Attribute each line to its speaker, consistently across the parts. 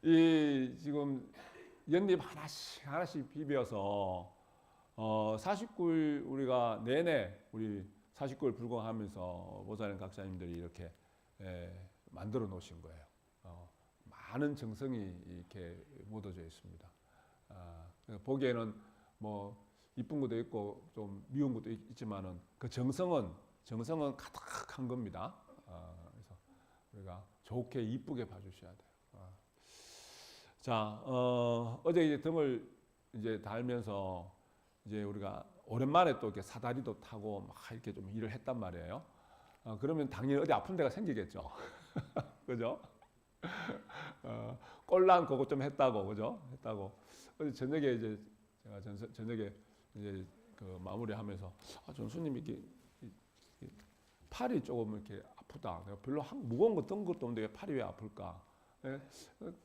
Speaker 1: 이 지금 연잎 하나씩 하나씩 비벼서 49일 우리가 내내 우리 49일 불공하면서 모자님 각자님들이 이렇게 만들어 놓으신 거예요. 많은 정성이 이렇게 묻어져 있습니다. 보기에는 뭐 이쁜 것도 있고 좀 미운 것도 있지만은 그 정성은 가득한 겁니다. 그래서 우리가 좋게 이쁘게 봐주셔야 돼요. 자, 어제 이제 등을 이제 달면서 이제 우리가 오랜만에 또 이렇게 사다리도 타고 막 이렇게 좀 일을 했단 말이에요. 그러면 당연히 어디 아픈 데가 생기겠죠. 그죠? 꼴랑 그거 좀 했다고, 그죠? 했다고. 어제 저녁에 이제 제가 저녁에 이제 그 마무리하면서 전수님 이렇게 팔이 조금 이렇게 아프다. 내가 별로 무거운 거 든 것도 없는데 팔이 왜 아플까?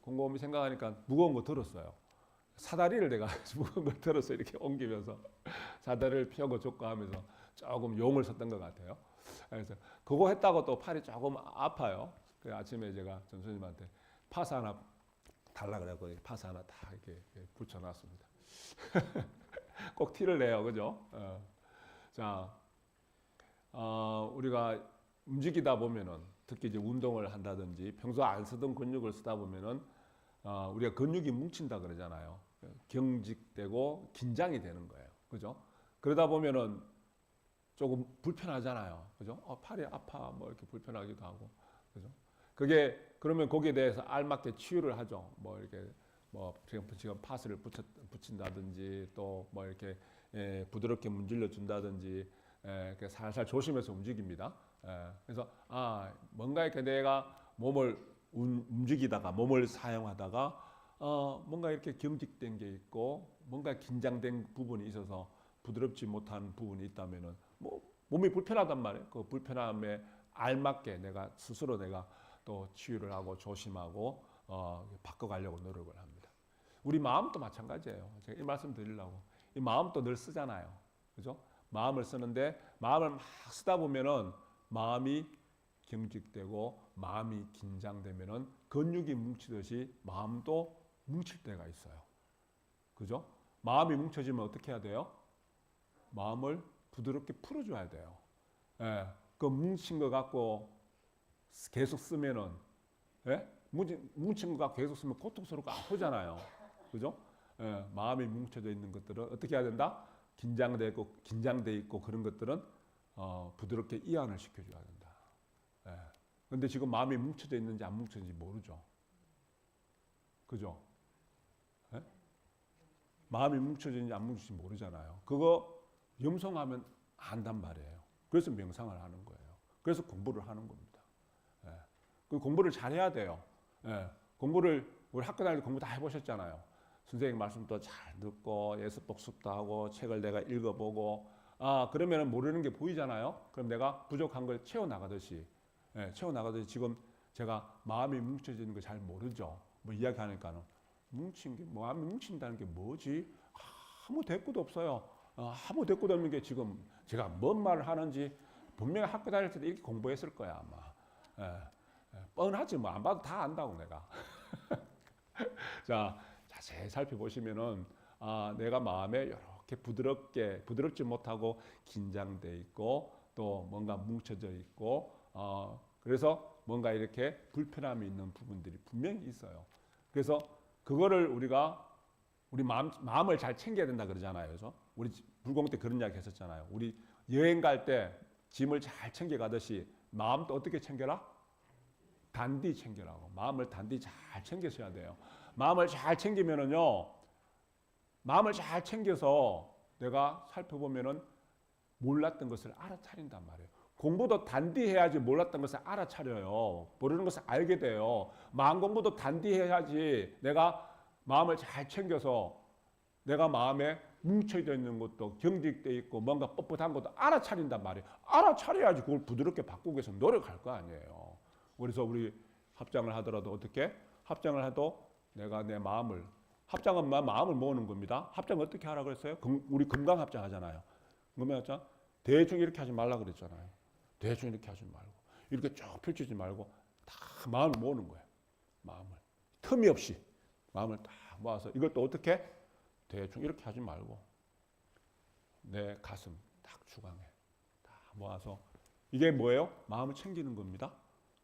Speaker 1: 곰곰이 생각하니까 무거운 거 들었어요. 사다리를 내가 무거운 걸 들어서 이렇게 옮기면서 사다리를 펴고 줬고 하면서 조금 용을 썼던 것 같아요. 그래서 그거 했다고 또 팔이 조금 아파요. 그 아침에 제가 전수님한테 파스 하나 달라 그래고 파스 하나 다 이렇게 붙여놨습니다. 꼭 티를 내요, 그죠? 자, 우리가 움직이다 보면은 특히 이제 운동을 한다든지 평소 안 쓰던 근육을 쓰다 보면은 우리가 근육이 뭉친다 그러잖아요. 경직되고 긴장이 되는 거예요, 그죠? 그러다 보면은 조금 불편하잖아요, 그죠? 팔이 아파, 뭐 이렇게 불편하기도 하고, 그죠? 그게 그러면 거기에 대해서 알맞게 치유를 하죠. 뭐 이렇게 뭐 지금 파스를 붙인다든지 또 뭐 이렇게 부드럽게 문질러 준다든지 이렇게 살살 조심해서 움직입니다. 그래서 뭔가 이렇게 내가 몸을 움직이다가 몸을 사용하다가 뭔가 이렇게 경직된 게 있고 뭔가 긴장된 부분이 있어서 부드럽지 못한 부분이 있다면은 뭐 몸이 불편하단 말이에요. 그 불편함에 알맞게 내가 스스로 내가 또 치유를 하고 조심하고 바꿔가려고 노력을 합니다. 우리 마음도 마찬가지예요. 제가 이 말씀 드리려고 이 마음도 늘 쓰잖아요, 그죠? 마음을 쓰는데 마음을 막 쓰다 보면은 마음이 경직되고 마음이 긴장되면은 근육이 뭉치듯이 마음도 뭉칠 때가 있어요, 그죠? 마음이 뭉쳐지면 어떻게 해야 돼요? 마음을 부드럽게 풀어줘야 돼요. 그 뭉친 거 갖고 계속 쓰면은 뭉친 거 갖고 계속 쓰면 고통스럽고 아프잖아요, 그죠? 마음이 뭉쳐져 있는 것들은 어떻게 해야 된다? 긴장돼 있고 그런 것들은 부드럽게 이완을 시켜줘야 된다. 그런데 지금 마음이 뭉쳐져 있는지 안 뭉쳐진지 모르죠, 그죠? 마음이 뭉쳐지는지 안 뭉쳐지는지 모르잖아요. 그거 염송하면 안단 말이에요. 그래서 명상을 하는 거예요. 그래서 공부를 하는 겁니다. 그 공부를 잘해야 돼요. 공부를 우리 학교 다닐 때 공부 다 해보셨잖아요. 선생님 말씀도 잘 듣고 예습 복습도 하고 책을 내가 읽어보고 그러면 모르는 게 보이잖아요. 그럼 내가 부족한 걸 채워나가듯이 지금 제가 마음이 뭉쳐지는 거 잘 모르죠. 뭐 이야기하니까는 마음이 뭉친다는 게 뭐지? 아무 대꾸도 없어요. 아무 대꾸도 없는 게 지금 제가 뭔 말을 하는지 분명히 학교 다닐 때도 이렇게 공부했을 거야 아마. 뻔하지 뭐 안 봐도 다 안다고 내가. 자, 자세히 살펴보시면은 내가 마음에 이렇게 부드럽지 못하고 긴장돼 있고 또 뭔가 뭉쳐져 있고 그래서 뭔가 이렇게 불편함이 있는 부분들이 분명히 있어요. 그래서 그거를 우리 마음을 잘 챙겨야 된다 그러잖아요. 그래서 우리 불공 때 그런 이야기 했었잖아요. 우리 여행 갈 때 짐을 잘 챙겨가듯이 마음도 어떻게 챙겨라? 단디 챙겨라고. 마음을 단디 잘 챙기셔야 돼요. 마음을 잘 챙기면은요, 마음을 잘 챙겨서 내가 살펴보면은 몰랐던 것을 알아차린단 말이에요. 공부도 단디 해야지 몰랐던 것을 알아차려요. 모르는 것을 알게 돼요. 마음 공부도 단디 해야지 내가 마음을 잘 챙겨서 내가 마음에 뭉쳐져 있는 것도 경직돼 있고 뭔가 뻣뻣한 것도 알아차린단 말이에요. 알아차려야지 그걸 부드럽게 바꾸기 위해서 노력할 거 아니에요. 그래서 우리 합장을 하더라도 어떻게? 합장을 해도 내가 내 마음을 합장은 마음을 모으는 겁니다. 합장 어떻게 하라고 그랬어요? 우리 금강 합장 하잖아요. 금강 합장 대충 이렇게 하지 말라 그랬잖아요. 대충 이렇게 하지 말고 이렇게 쭉 펼치지 말고 다 마음을 모으는 거예요. 마음을 틈이 없이 마음을 딱 모아서 이걸 또 어떻게 대충 이렇게 하지 말고 내 가슴 딱 주강에 다 모아서 이게 뭐예요? 마음을 챙기는 겁니다.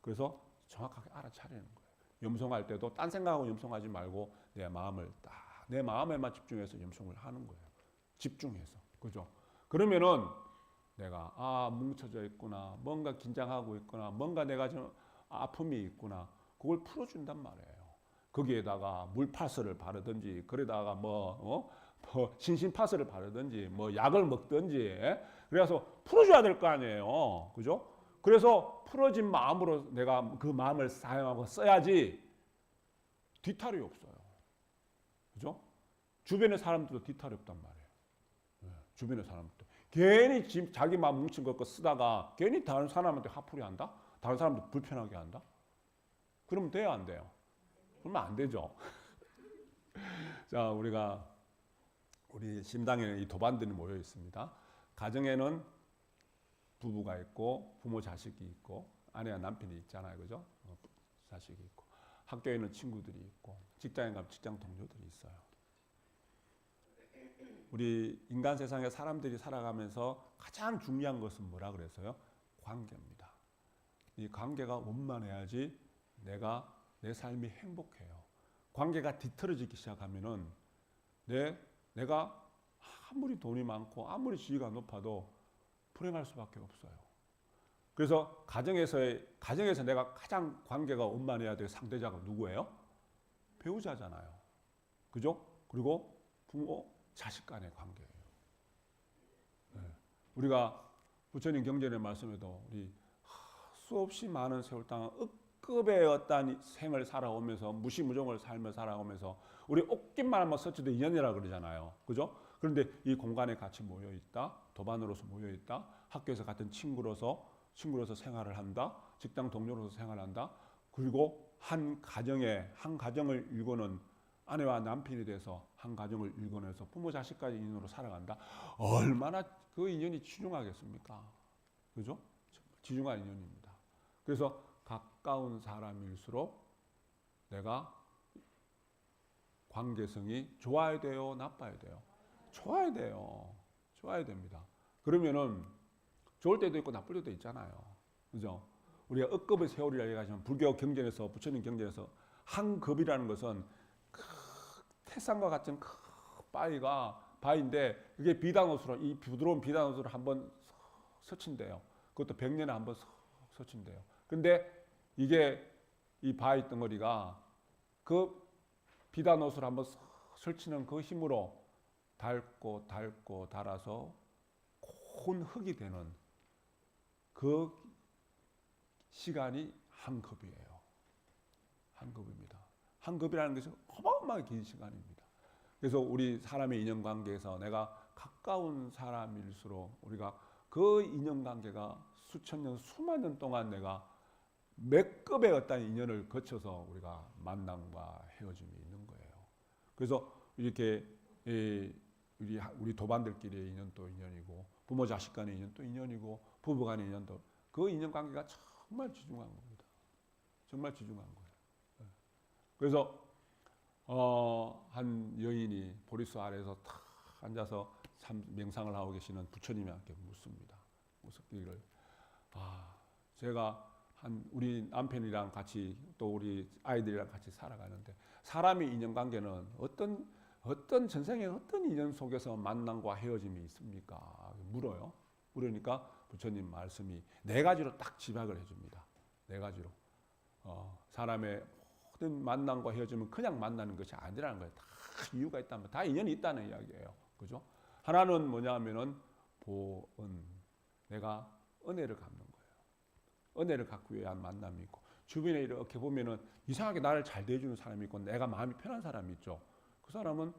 Speaker 1: 그래서 정확하게 알아차리는 거예요. 염송할 때도 딴 생각하고 염송하지 말고 내 마음을 딱 내 마음에만 집중해서 염송을 하는 거예요. 집중해서. 그죠? 그러면은 내가 뭉쳐져 있구나. 뭔가 긴장하고 있구나. 뭔가 내가 좀 아픔이 있구나. 그걸 풀어준단 말이에요. 거기에다가 물파스를 바르든지 그러다가 뭐 신신파스를 바르든지 뭐 약을 먹든지 그래서 풀어줘야 될 거 아니에요. 그죠? 그래서 풀어진 마음으로 내가 그 마음을 사용하고 써야지 뒤탈이 없어요. 그죠? 주변의 사람들도 뒤탈이 없단 말이에요. 주변의 사람들도. 괜히 자기 마음 뭉친 것 쓰다가 괜히 다른 사람한테 화풀이 한다? 다른 사람도 불편하게 한다? 그러면 돼요, 안 돼요? 그러면 안 되죠. 자, 우리 심당에는 이 도반들이 모여 있습니다. 가정에는 부부가 있고 부모 자식이 있고 아내와 남편이 있잖아요. 그죠? 자식이 있고 학교에는 친구들이 있고 직장에 가면 직장 동료들이 있어요. 우리 인간 세상에 사람들이 살아가면서 가장 중요한 것은 뭐라 그랬어요? 관계입니다. 이 관계가 원만해야지 내 삶이 행복해요. 관계가 뒤틀어지기 시작하면은 내가 아무리 돈이 많고 아무리 지위가 높아도 불행할 수밖에 없어요. 그래서 가정에서 내가 가장 관계가 원만해야 될 상대자가 누구예요? 배우자잖아요. 그죠? 그리고 부모, 자식 간의 관계예요. 네. 우리가 부처님 경전의 말씀에도 우리 수없이 많은 세월 동안 급의 어떤 생을 살아오면서 무시무종을 살며 살아오면서 우리 옷깃만 한번 스쳐도 인연이라 그러잖아요. 그죠? 그런데 이 공간에 같이 모여 있다. 도반으로서 모여 있다. 학교에서 같은 친구로서 생활을 한다. 직장 동료로서 생활한다. 그리고 한 가정을 일궈는 아내와 남편이 돼서 한 가정을 일궈내서 부모 자식까지 인연으로 살아간다. 얼마나 그 인연이 지중하겠습니까? 그죠? 지중한 인연입니다. 그래서 가까운 사람일수록 내가 관계성이 좋아야 돼요? 나빠야 돼요? 좋아야 돼요. 좋아야 됩니다. 그러면은 좋을 때도 있고 나쁠 때도 있잖아요. 그죠? 우리가 억겁의 세월이라 얘기하지만 불교 경전에서 부처님 경전에서 한겁이라는 것은 태산과 같은 큰 바위인데 그게 비단옷으로 이 부드러운 비단옷으로 한번 스친대요. 그것도 100년에 한번 스친대요. 근데 이게 이 바위 덩어리가 그 비단옷을 한번 설치는 그 힘으로 닳고 닳아서 곤 흙이 되는 그 시간이 한 급이에요. 한 급입니다. 한 급이라는 것은 어마어마하게 긴 시간입니다. 그래서 우리 사람의 인연관계에서 내가 가까운 사람일수록 우리가 그 인연관계가 수천 년, 수만 년 동안 내가 몇 급의 어떤 인연을 거쳐서 우리가 만남과 헤어짐이 있는 거예요. 그래서 이렇게 우리 도반들끼리의 인연도 인연이고 부모 자식 간의 인연도 인연이고 부부 간의 인연도 그 인연관계가 정말 지중한 겁니다. 정말 지중한 거예요. 그래서 한 여인이 보리수 아래에서 탁 앉아서 명상을 하고 계시는 부처님한테 묻습니다. 묻기를 제가 우리 남편이랑 같이 또 우리 아이들이랑 같이 살아가는데 사람의 인연관계는 어떤 전생의 어떤 인연 속에서 만남과 헤어짐이 있습니까? 물어요. 물으니까 부처님 말씀이 네 가지로 딱 집약을 해줍니다. 네 가지로. 사람의 모든 만남과 헤어짐은 그냥 만나는 것이 아니라는 거예요. 다 이유가 있다면 다 인연이 있다는 이야기예요. 그죠? 하나는 뭐냐면은 보은. 내가 은혜를 갚는 거예요. 은혜를 갚기 위한 만남이 있고 주변에 이렇게 보면은 이상하게 나를 잘 대해주는 사람이 있고 내가 마음이 편한 사람이 있죠. 그 사람은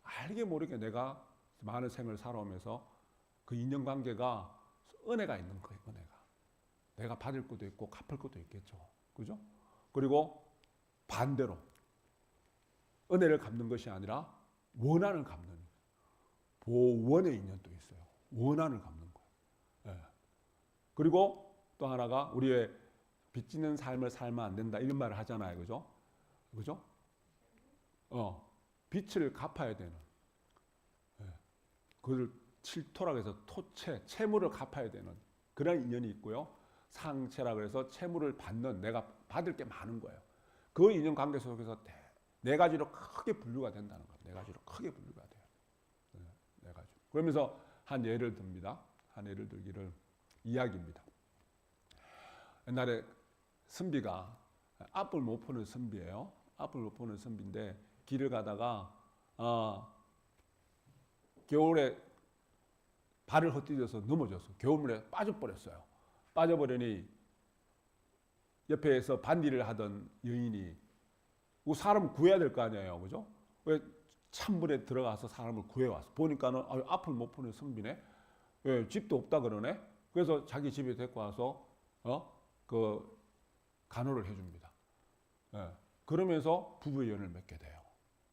Speaker 1: 알게 모르게 내가 많은 생을 살아오면서 그 인연관계가 은혜가 있는 거예요. 은혜가. 내가 받을 것도 있고 갚을 것도 있겠죠. 그죠? 그리고 반대로 은혜를 갚는 것이 아니라 원한을 갚는 보원의 인연도 있어요. 원한을 갚는 거예요. 예. 그리고 또 하나가 우리의 빚지는 삶을 살면 안 된다 이런 말을 하잖아요, 그죠? 그죠? 빚을 갚아야 되는, 예. 그걸 칠토라고 해서 토채, 채무를 갚아야 되는 그런 인연이 있고요. 상채라 그래서 채무를 받는, 내가 받을 게 많은 거예요. 그 인연 관계 속에서 네 가지로 크게 분류가 된다는 거예요. 네 가지로 크게 분류가 돼요. 네 가지. 그러면서 한 예를 듭니다. 한 예를 들기를 이야기입니다. 옛날에 선비가 앞을 못 보는 선비예요. 앞을 못 보는 선비인데 길을 가다가 겨울에 발을 헛디뎌서 넘어졌어. 겨울물에 빠져버렸어요. 빠져버리니 옆에서 반디를 하던 여인이 사람 구해야 될 거 아니에요, 그죠? 왜 찬물에 들어가서 사람을 구해왔어. 보니까는 앞을 못 보는 선비네. 예, 집도 없다 그러네. 그래서 자기 집에 데리고 와서 그 간호를 해줍니다. 예, 그러면서 부부의 연을 맺게 돼요.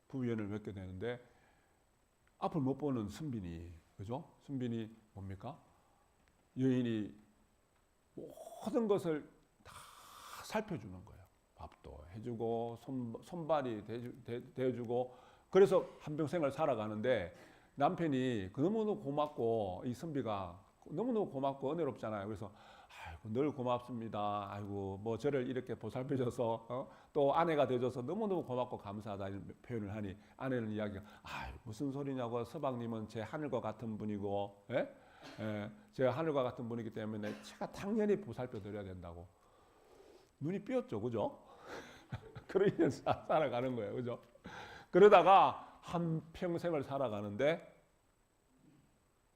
Speaker 1: 부부의 연을 맺게 되는데 앞을 못 보는 선빈이, 그죠? 선빈이 뭡니까? 여인이 모든 것을 다 살펴주는 거예요. 밥도 해주고 손발이 대주고 그래서 한평생을 살아가는데 남편이 너무너무 고맙고 이 선비가 너무너무 고맙고 은혜롭잖아요. 그래서 아이고 늘 고맙습니다. 아이고 뭐 저를 이렇게 보살펴줘서 또 아내가 되줘서 너무너무 고맙고 감사하다 이런 표현을 하니 아내는 이야기가 무슨 소리냐고 서방님은 제 하늘과 같은 분이고 제 하늘과 같은 분이기 때문에 제가 당연히 보살펴 드려야 된다고. 눈이 삐었죠, 그죠? 그런 인연 살아가는 거예요, 그죠? 그러다가 한 평생을 살아가는데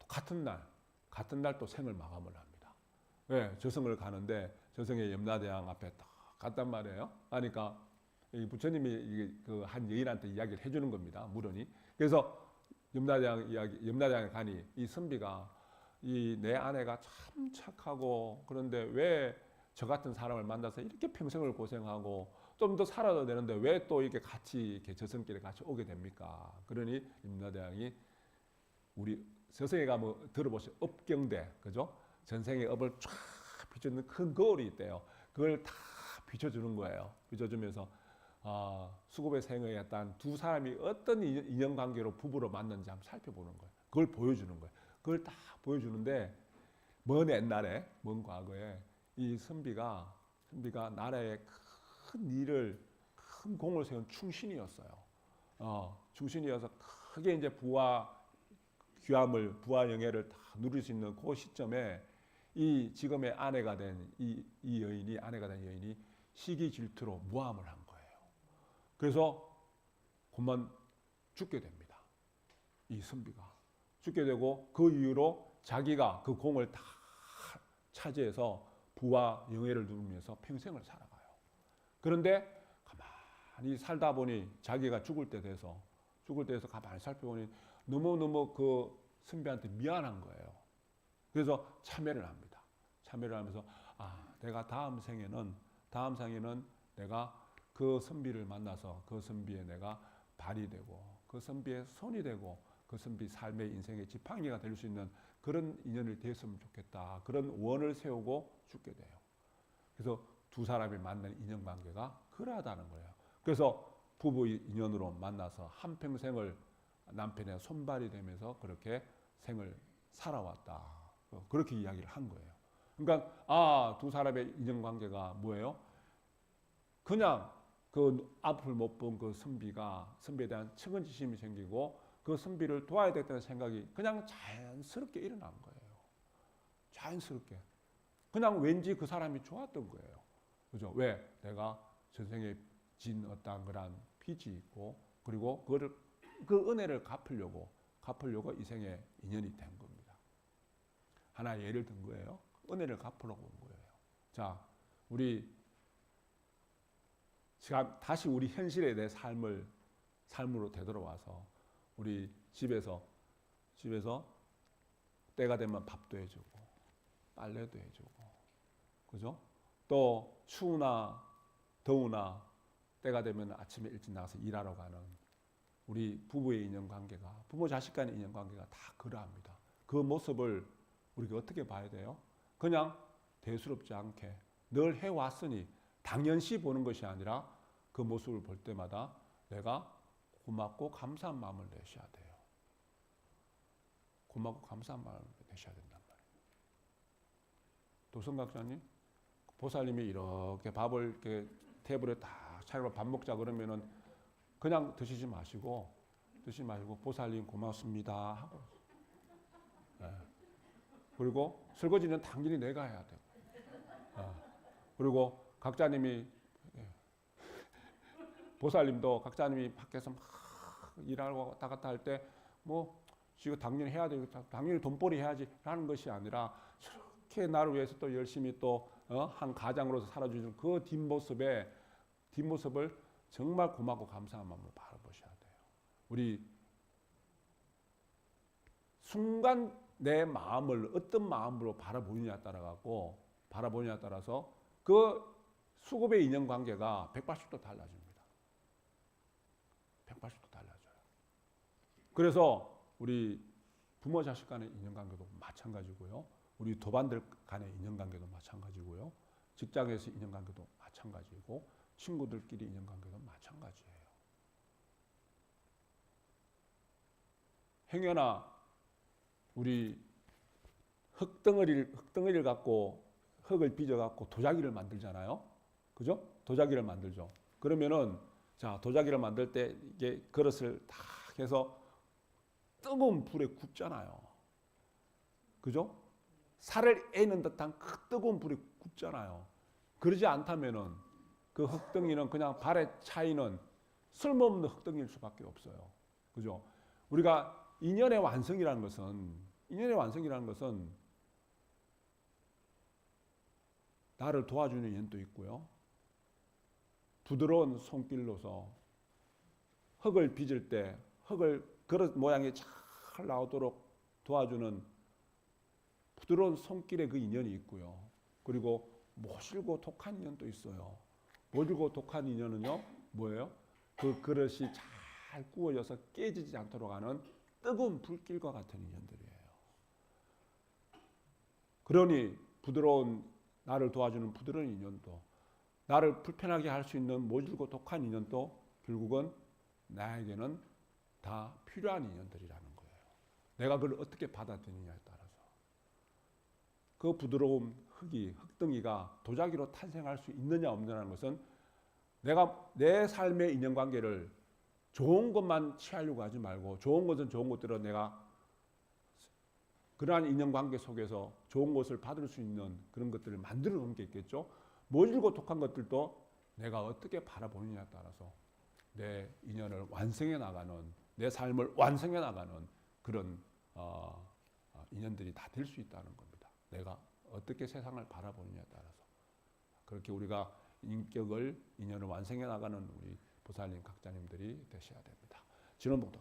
Speaker 1: 같은 날 또 생을 마감을 합니다. 왜? 저승을 가는데 저승의 염라대왕 앞에 딱 갔단 말이에요. 그러니까 부처님이 그 한 여인한테 이야기를 해주는 겁니다. 물으니. 그래서 염라대왕에 가니 이 선비가 내 아내가 참 착하고 그런데 왜 저 같은 사람을 만나서 이렇게 평생을 고생하고 좀 더 살아도 되는데 왜 또 이렇게 같이 이렇게 저승길에 같이 오게 됩니까? 그러니 염라대왕이 우리 저승에 가면 들어보세요. 업경대, 그죠? 전생의 업을 쫙 비춰주는 큰 거울이 있대요. 그걸 다 비춰주는 거예요. 비춰주면서 수급의 생애에 단 두 사람이 어떤 인연관계로 부부로 만났는지 한번 살펴보는 거예요. 그걸 보여주는 거예요. 그걸 다 보여주는데 먼 옛날에, 먼 과거에 이 선비가 나라에 큰 일을, 큰 공을 세운 충신이었어요. 충신이어서 크게 이제 부와 귀함을, 부와 영예를 다 누릴 수 있는 그 시점에 이 지금의 아내가 된 이 여인이, 아내가 된 여인이 시기 질투로 모함을 한 거예요. 그래서 그만 죽게 됩니다. 이 선비가 죽게 되고 그 이후로 자기가 그 공을 다 차지해서 부와 영예를 누리면서 평생을 살아가요. 그런데 가만히 살다 보니 자기가 죽을 때 돼서 가만히 살펴보니 너무너무 그 선비한테 미안한 거예요. 그래서 참회를 합니다. 참회를 하면서 내가 다음 생에는 내가 그 선비를 만나서 그 선비의 내가 발이 되고 그 선비의 손이 되고 그 선비 삶의 인생의 지팡이가 될 수 있는 그런 인연이 됐으면 좋겠다. 그런 원을 세우고 죽게 돼요. 그래서 두 사람이 만난 인연관계가 그러하다는 거예요. 그래서 부부 인연으로 만나서 한평생을 남편의 손발이 되면서 그렇게 생을 살아왔다. 그렇게 이야기를 한 거예요. 그러니까 두 사람의 인연관계가 뭐예요? 그냥 그 앞을 못 본 그 선비에 대한 측은지심이 생기고 그 선비를 도와야 되겠다는 생각이 그냥 자연스럽게 일어난 거예요. 자연스럽게. 그냥 왠지 그 사람이 좋았던 거예요. 그죠? 왜? 내가 전생에 진 어떤 그런 빚이 있고 그리고 그 은혜를 갚으려고 이 생에 인연이 된 겁니다. 하나의 예를 든 거예요. 은혜를 갚으려고 온 거예요. 자, 우리 다시 우리 현실에 대해 삶으로 되돌아와서 우리 집에서 때가 되면 밥도 해주고 빨래도 해주고 그죠? 또 추우나 더우나 때가 되면 아침에 일찍 나가서 일하러 가는 우리 부부의 인연관계가 부모 자식 간의 인연관계가 다 그러합니다. 그 모습을 우리가 어떻게 봐야 돼요? 그냥 대수롭지 않게 늘 해왔으니 당연시 보는 것이 아니라 그 모습을 볼 때마다 내가 고맙고 감사한 마음을 내셔야 돼요. 고맙고 감사한 마음을 내셔야 된단 말이에요. 도성각자님, 보살님이 이렇게 밥을 이렇게 테이블에 다 차리고 밥 먹자 그러면은 그냥 드시지 마시고 보살님 고맙습니다 하고, 네. 그리고 설거지는 당연히 내가 해야 되고, 그리고 각자님이, 보살님도 각자님이 밖에서 막 일하고 왔다 갔다 할 때 뭐 지금 당연히 해야 되겠다, 당연히 돈벌이 해야지 라는 것이 아니라 저렇게 나를 위해서 또 열심히 또 한 가장으로서 살아주는 그 뒷모습을 정말 고맙고 감사한 마음으로 바라보셔야 돼요. 우리 순간 내 마음을 어떤 마음으로 바라보느냐에 따라서 그 수급의 인연관계가 180도 달라집니다. 180도 달라져요. 그래서 우리 부모 자식 간의 인연관계도 마찬가지고요. 우리 도반들 간의 인연관계도 마찬가지고요. 직장에서 인연관계도 마찬가지고 친구들끼리 인연관계도 마찬가지예요. 행여나 우리 흙덩어리를 갖고 흙을 빚어갖고 도자기를 만들잖아요. 그죠? 도자기를 만들죠. 그러면은 자, 도자기를 만들 때 이게 그릇을 다 해서 뜨거운 불에 굽잖아요. 그죠? 살을 애는 듯한 그 뜨거운 불에 굽잖아요. 그러지 않다면은 그 흙덩이는 그냥 발에 차이는 쓸모없는 흙덩이일 수밖에 없어요. 그죠? 우리가 인연의 완성이라는 것은 나를 도와주는 인연도 있고요. 부드러운 손길로서 흙을 빚을 때 흙을 그릇 모양이 잘 나오도록 도와주는 부드러운 손길의 그 인연이 있고요. 그리고 모질고 독한 인연도 있어요. 모질고 독한 인연은요, 뭐예요? 그 그릇이 잘 구워져서 깨지지 않도록 하는 뜨거운 불길과 같은 인연들이에요. 그러니 나를 도와주는 부드러운 인연도, 나를 불편하게 할 수 있는 모질고 독한 인연도 결국은 나에게는 다 필요한 인연들이라는 거예요. 내가 그걸 어떻게 받아들이냐에 따라서. 그 부드러운 흙덩이가 도자기로 탄생할 수 있느냐 없느냐는 것은 내가 내 삶의 인연관계를 좋은 것만 취하려고 하지 말고, 좋은 것은 좋은 것대로 내가 그러한 인연관계 속에서 좋은 것을 받을 수 있는 그런 것들을 만들어 놓은 게 있겠죠. 모질고 독한 것들도 내가 어떻게 바라보느냐에 따라서 내 인연을 완성해 나가는, 내 삶을 완성해 나가는 그런 인연들이 다 될 수 있다는 겁니다. 내가 어떻게 세상을 바라보느냐에 따라서. 그렇게 우리가 인연을 완성해 나가는 우리 보살님, 각자님들이 되셔야 됩니다. 진원봉도